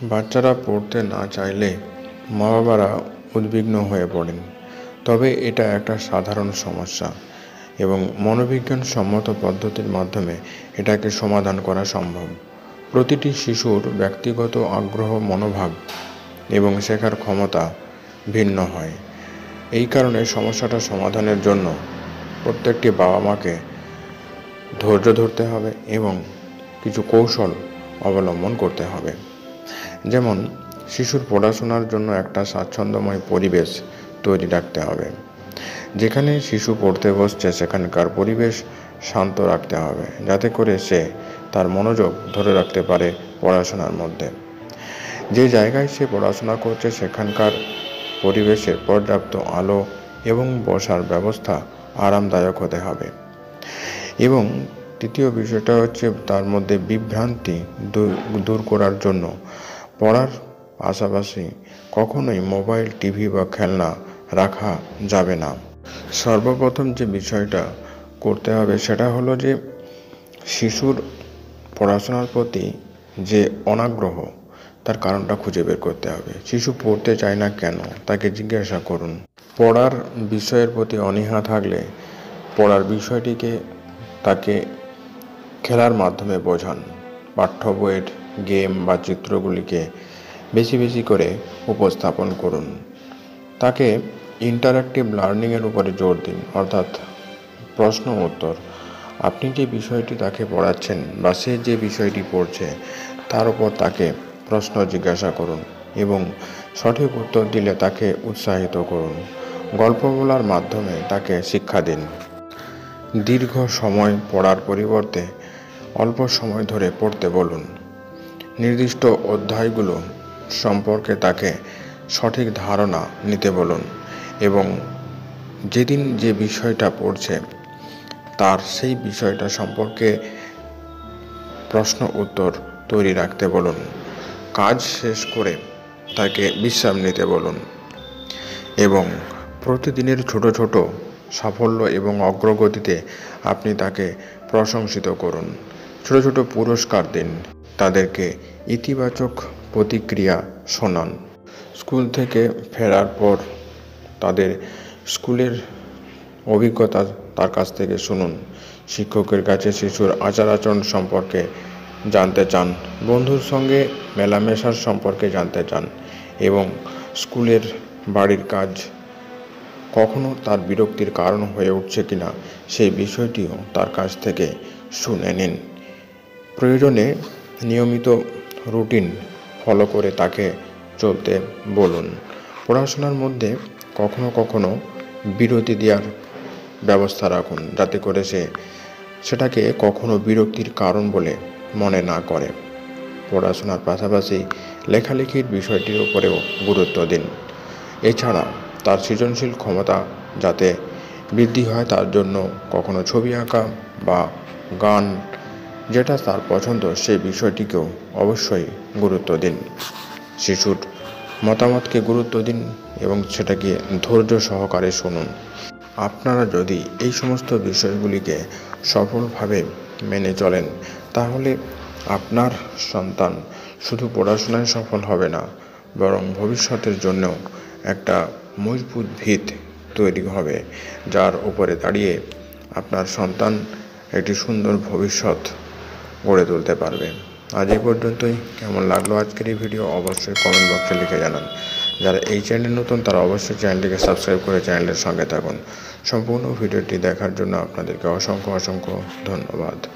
বাচ্চারা পড়তে না চাইলে মা-বাবারা উদ্বিগ্ন হয়ে পড়েন। তবে এটা একটা সাধারণ সমস্যা এবং মনোবিজ্ঞানসম্মত পদ্ধতির মাধ্যমে এটাকে সমাধান করা সম্ভব। প্রতিটি শিশুর ব্যক্তিগত আগ্রহ, মনোভাব এবং শেখার ক্ষমতা ভিন্ন হয়। এই কারণে সমস্যাটা সমাধানের জন্য প্রত্যেকটি বাবা মাকে ধৈর্য ধরতে হবে এবং কিছু কৌশল অবলম্বন করতে হবে। যেমন শিশুর পড়াশোনার জন্য একটা স্বাচ্ছন্দ্যময় পরিবেশ তৈরি রাখতে হবে। যেখানে শিশু পড়তে বসছে সেখানকার পরিবেশ শান্ত রাখতে হবে, যাতে করে সে তার মনোযোগ ধরে রাখতে পারে পড়াশোনার মধ্যে। যে জায়গায় সে পড়াশোনা করছে সেখানকার পরিবেশে পর্যাপ্ত আলো এবং বসার ব্যবস্থা আরামদায়ক হতে হবে। এবং তৃতীয় বিষয়টা হচ্ছে তার মধ্যে বিভ্রান্তি দূর করার জন্য পড়ার পাশাপাশি কখনোই মোবাইল, টিভি বা খেলনা রাখা যাবে না। সর্বপ্রথম যে বিষয়টা করতে হবে সেটা হলো যে শিশুর পড়াশোনার প্রতি যে অনাগ্রহ, তার কারণটা খুঁজে বের করতে হবে। শিশু পড়তে চায় না কেন, তাকে জিজ্ঞাসা করুন। পড়ার বিষয়ের প্রতি অনীহা থাকলে পড়ার বিষয়টিকে তাকে খেলার মাধ্যমে বোঝান। পাঠ্য বইয়ের গেম বা চিত্রগুলিকে বেশি বেশি করে উপস্থাপন করুন। তাকে ইন্টারঅ্যাক্টিভ লার্নিংয়ের উপরে জোর দিন, অর্থাৎ প্রশ্ন উত্তর। আপনি যে বিষয়টি তাকে পড়াচ্ছেন বা সে যে বিষয়টি পড়ছে তার উপর তাকে প্রশ্ন জিজ্ঞাসা করুন এবং সঠিক উত্তর দিলে তাকে উৎসাহিত করুন। গল্প বলার মাধ্যমে তাকে শিক্ষা দিন। দীর্ঘ সময় পড়ার পরিবর্তে অল্প সময় ধরে পড়তে বলুন। নির্দিষ্ট অধ্যায়গুলো সম্পর্কে তাকে সঠিক ধারণা নিতে বলুন এবং যেদিন যে বিষয়টা পড়ছে তার সেই বিষয়টা সম্পর্কে প্রশ্ন উত্তর তৈরি রাখতে বলুন। কাজ শেষ করে তাকে বিশ্রাম নিতে বলুন এবং প্রতিদিনের ছোট ছোট সাফল্য এবং অগ্রগতিতে আপনি তাকে প্রশংসিত করুন। ছোট ছোট পুরস্কার দিন। তাদেরকে ইতিবাচক প্রতিক্রিয়া শোনান। স্কুল থেকে ফেরার পর তাদের স্কুলের অভিজ্ঞতা তার কাছ থেকে শুনুন। শিক্ষকের কাছে শিশুর আচার আচরণ সম্পর্কে জানতে চান, বন্ধুর সঙ্গে মেলামেশার সম্পর্কে জানতে চান এবং স্কুলের বাড়ির কাজ কখনো তার বিরক্তির কারণ হয়ে উঠছে কিনা সেই বিষয়টিও তার কাছ থেকে শুনে নিন। প্রয়োজনে নিয়মিত রুটিন ফলো করে তাকে চলতে বলুন। পড়াশোনার মধ্যে কখনো কখনো বিরতি দেওয়ার ব্যবস্থা রাখুন, যাতে করে সে সেটাকে কখনো বিরক্তির কারণ বলে মনে না করে। পড়াশোনার পাশাপাশি লেখালেখির বিষয়টির উপরেও গুরুত্ব দিন। এছাড়া তার সৃজনশীল ক্ষমতা যাতে বৃদ্ধি হয় তার জন্য কখনো ছবি আঁকা বা গান, যেটা তার পছন্দ সেই বিষয়টিকেও অবশ্যই গুরুত্ব দিন। শিশুর মতামতকে গুরুত্ব দিন এবং সেটাকে ধৈর্য সহকারে শুনুন। আপনারা যদি এই সমস্ত বিষয়গুলিকে সফলভাবে মেনে চলেন তাহলে আপনার সন্তান শুধু পড়াশোনায় সফল হবে না, বরং ভবিষ্যতের জন্য একটা মজবুত ভিত তৈরি হবে, যার উপরে দাঁড়িয়ে আপনার সন্তান একটি সুন্দর ভবিষ্যৎ গড়ে তুলতে পারবে। আজ এই পর্যন্তই। কেমন লাগলো আজকের এই ভিডিও অবশ্যই কমেন্ট বক্সে লিখে জানান। যারা এই চ্যানেলে নতুন তারা অবশ্যই চ্যানেলটিকে সাবস্ক্রাইব করে চ্যানেলের সঙ্গে থাকুন। সম্পূর্ণ ভিডিওটি দেখার জন্য আপনাদেরকে অসংখ্য ধন্যবাদ।